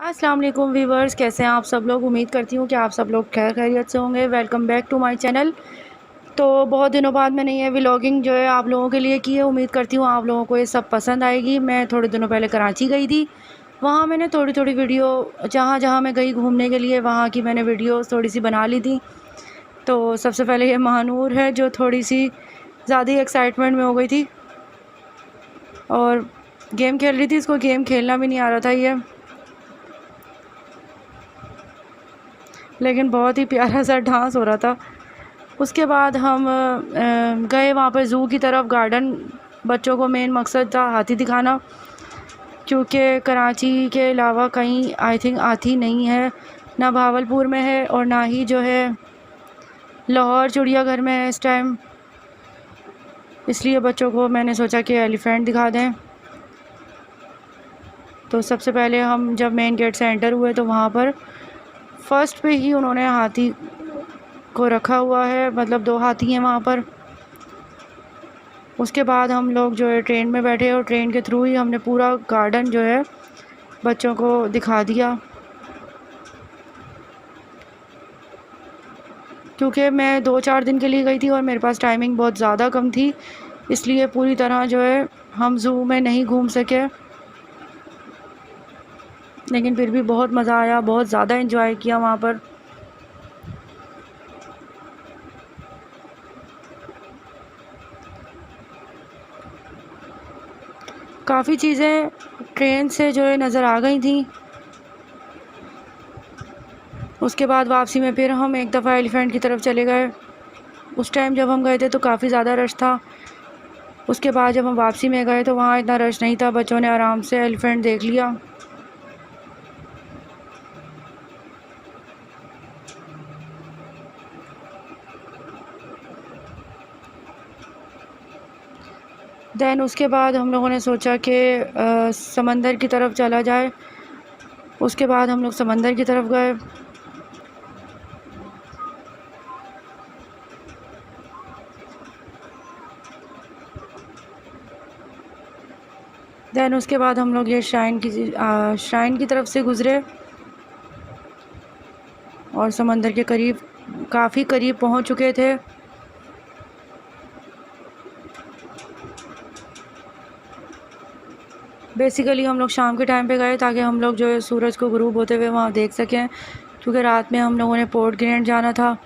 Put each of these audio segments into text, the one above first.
अस्सलाम वालेकुम व्यूवर्स, कैसे हैं आप सब लोग। उम्मीद करती हूँ कि आप सब लोग खैर खैरियत से होंगे। Welcome back to my channel. तो बहुत दिनों बाद मैंने ये व्लॉगिंग जो है आप लोगों के लिए की है। उम्मीद करती हूँ आप लोगों को ये सब पसंद आएगी। मैं थोड़े दिनों पहले कराची गई थी, वहाँ मैंने थोड़ी थोड़ी वीडियो जहाँ जहाँ मैं गई घूमने के लिए वहाँ की मैंने वीडियो थोड़ी सी बना ली थी। तो सबसे पहले ये महानूर है जो थोड़ी सी ज़्यादा ही एक्साइटमेंट में हो गई थी और गेम खेल रही थी। इसको गेम खेलना भी नहीं आ रहा था ये, लेकिन बहुत ही प्यारा सा डांस हो रहा था। उसके बाद हम गए वहाँ पर ज़ू की तरफ। गार्डन बच्चों को मेन मकसद था हाथी दिखाना, क्योंकि कराची के अलावा कहीं आई थिंक हाथी नहीं है, ना भावलपुर में है और ना ही जो है लाहौर चिड़ियाघर में है इस टाइम। इसलिए बच्चों को मैंने सोचा कि एलिफेंट दिखा दें। तो सबसे पहले हम जब मेन गेट से एंटर हुए तो वहाँ पर फर्स्ट पे ही उन्होंने हाथी को रखा हुआ है, मतलब 2 हाथी हैं वहाँ पर। उसके बाद हम लोग जो है ट्रेन में बैठे और ट्रेन के थ्रू ही हमने पूरा गार्डन जो है बच्चों को दिखा दिया, क्योंकि मैं 2-4 दिन के लिए गई थी और मेरे पास टाइमिंग बहुत ज़्यादा कम थी, इसलिए पूरी तरह जो है हम ज़ू में नहीं घूम सके। लेकिन फिर भी बहुत मज़ा आया, बहुत ज़्यादा एंजॉय किया वहाँ पर। काफ़ी चीज़ें ट्रेन से जो है नज़र आ गई थी। उसके बाद वापसी में फिर हम एक दफ़ा एलिफेंट की तरफ चले गए। उस टाइम जब हम गए थे तो काफ़ी ज़्यादा रश था। उसके बाद जब हम वापसी में गए तो वहाँ इतना रश नहीं था, बच्चों ने आराम से एलिफेंट देख लिया। दैन उसके बाद हम लोगों ने सोचा कि समंदर की तरफ चला जाए। उसके बाद हम लोग समंदर की तरफ गए। दैन उसके बाद हम लोग ये श्राइन की तरफ से गुज़रे और समंदर के करीब, काफ़ी करीब पहुंच चुके थे। बेसिकली हम लोग शाम के टाइम पे गए ताकि हम लोग जो है सूरज को गुरूब होते हुए वहाँ देख सकें, क्योंकि रात में हम लोगों ने पोर्ट ग्रैंड जाना था।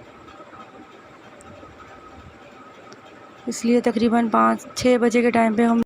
इसलिए तकरीबन 5-6 बजे के टाइम पे हम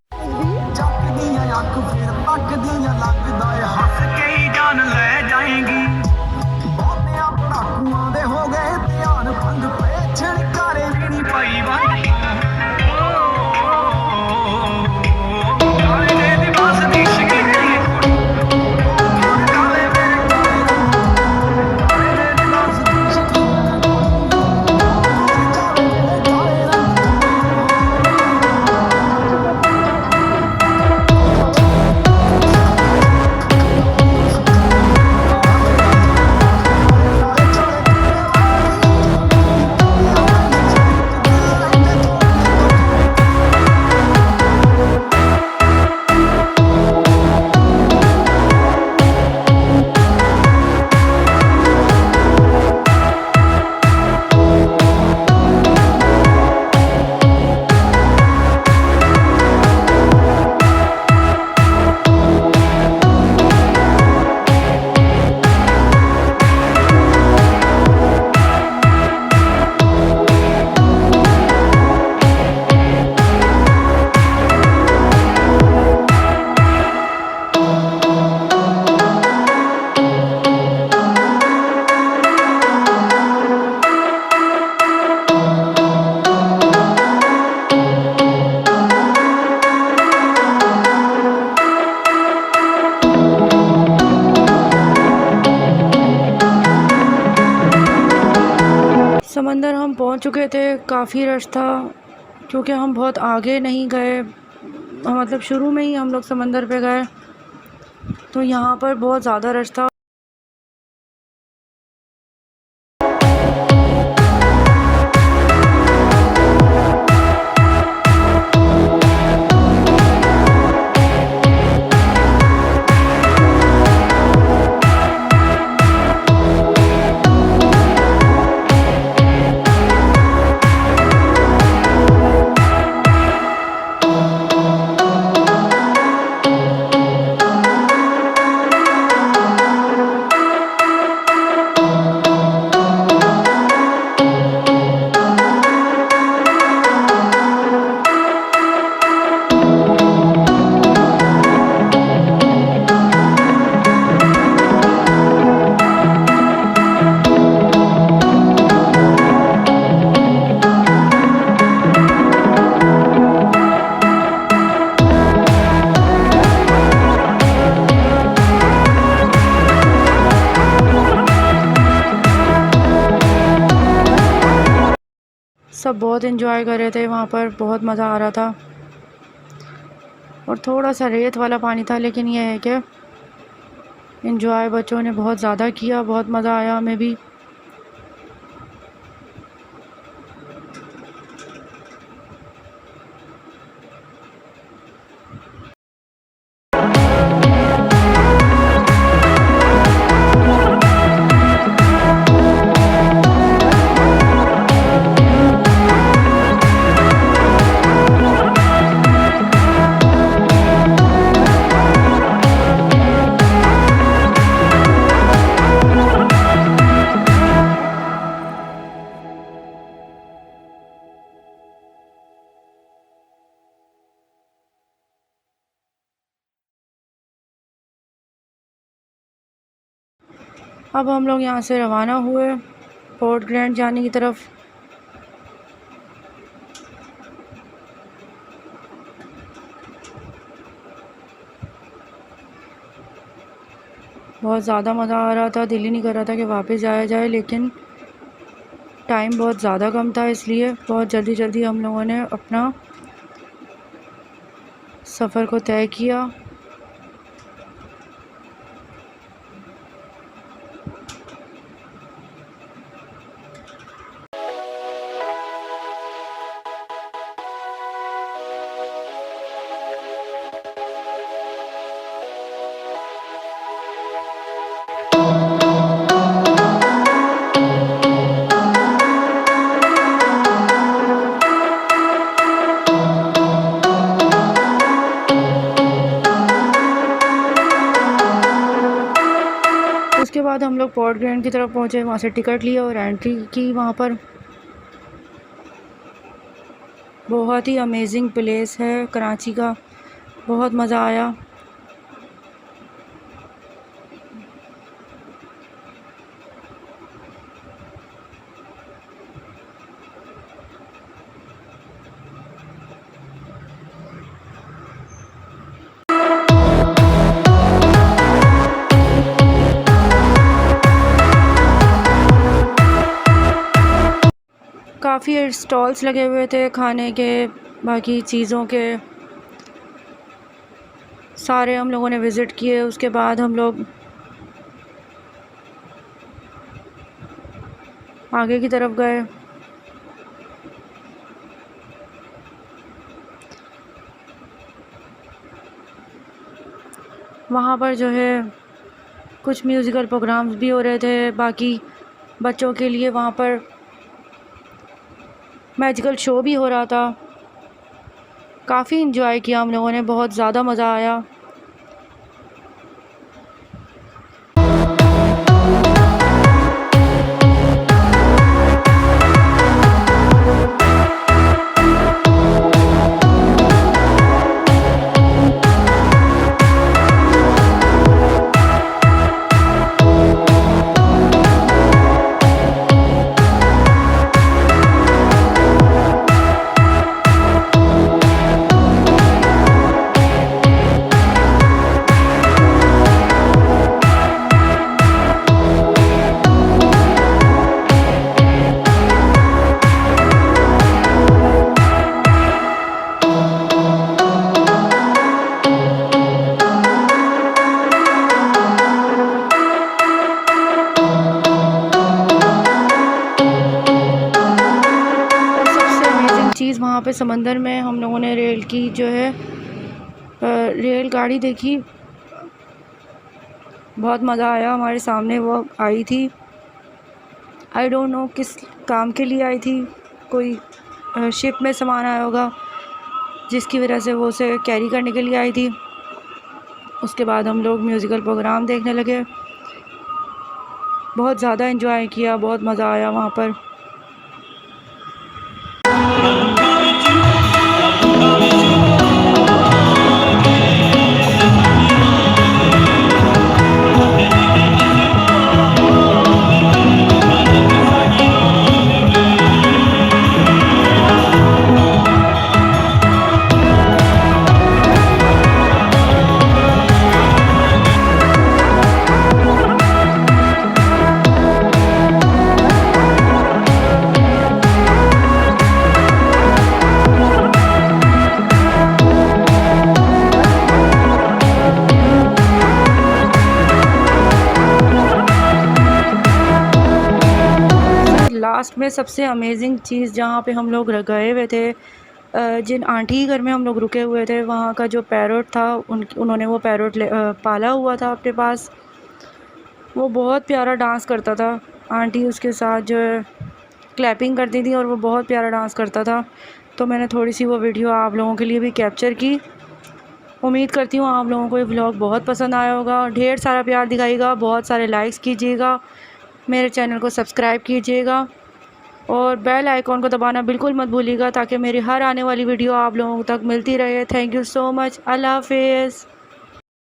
समंदर हम पहुंच चुके थे। काफ़ी रश था क्योंकि हम बहुत आगे नहीं गए, मतलब शुरू में ही हम लोग समंदर पे गए, तो यहाँ पर बहुत ज़्यादा रश था। सब बहुत एंजॉय कर रहे थे, वहाँ पर बहुत मज़ा आ रहा था। और थोड़ा सा रेत वाला पानी था, लेकिन यह है कि एंजॉय बच्चों ने बहुत ज़्यादा किया, बहुत मज़ा आया हमें भी। अब हम लोग यहाँ से रवाना हुए पोर्ट ग्रैंड जाने की तरफ। बहुत ज़्यादा मज़ा आ रहा था, दिल ही नहीं कर रहा था कि वापस जाया जाए, लेकिन टाइम बहुत ज़्यादा कम था, इसलिए बहुत जल्दी जल्दी हम लोगों ने अपना सफ़र को तय किया। उसके बाद हम लोग पोर्ट ग्रैंड की तरफ पहुँचे, वहाँ से टिकट लिया और एंट्री की। वहाँ पर बहुत ही अमेजिंग प्लेस है कराची का, बहुत मज़ा आया। काफ़ी स्टॉल्स लगे हुए थे खाने के, बाकी चीज़ों के, सारे हम लोगों ने विज़िट किए। उसके बाद हम लोग आगे की तरफ गए। वहाँ पर जो है कुछ म्यूज़िकल प्रोग्राम्स भी हो रहे थे, बाकी बच्चों के लिए वहाँ पर मैजिकल शो भी हो रहा था। काफ़ी इन्जॉय किया हम लोगों ने, बहुत ज़्यादा मज़ा आया। चीज़ वहाँ पे समंदर में हम लोगों ने रेल की जो है रेल गाड़ी देखी, बहुत मज़ा आया। हमारे सामने वो आई थी, आई डोंट नो किस काम के लिए आई थी, कोई शिप में सामान आया होगा जिसकी वजह से वो उसे कैरी करने के लिए आई थी। उसके बाद हम लोग म्यूज़िकल प्रोग्राम देखने लगे, बहुत ज़्यादा एंजॉय किया, बहुत मज़ा आया वहाँ पर। लास्ट में सबसे अमेजिंग चीज़ जहाँ पे हम लोग गए हुए थे, जिन आंटी घर में हम लोग रुके हुए थे, वहाँ का जो पैरोट था उन्होंने वो पैरोट पाला हुआ था अपने पास। वो बहुत प्यारा डांस करता था। आंटी उसके साथ जो है क्लैपिंग करती थी और वो बहुत प्यारा डांस करता था। तो मैंने थोड़ी सी वो वीडियो आप लोगों के लिए भी कैप्चर की। उम्मीद करती हूँ आप लोगों को ये व्लॉग बहुत पसंद आया होगा। ढेर सारा प्यार दिखाइएगा, बहुत सारे लाइक्स कीजिएगा, मेरे चैनल को सब्सक्राइब कीजिएगा और बेल आइकॉन को दबाना बिल्कुल मत भूलिएगा ताकि मेरी हर आने वाली वीडियो आप लोगों तक मिलती रहे। Thank you so much. अल्लाह हाफ़िज़।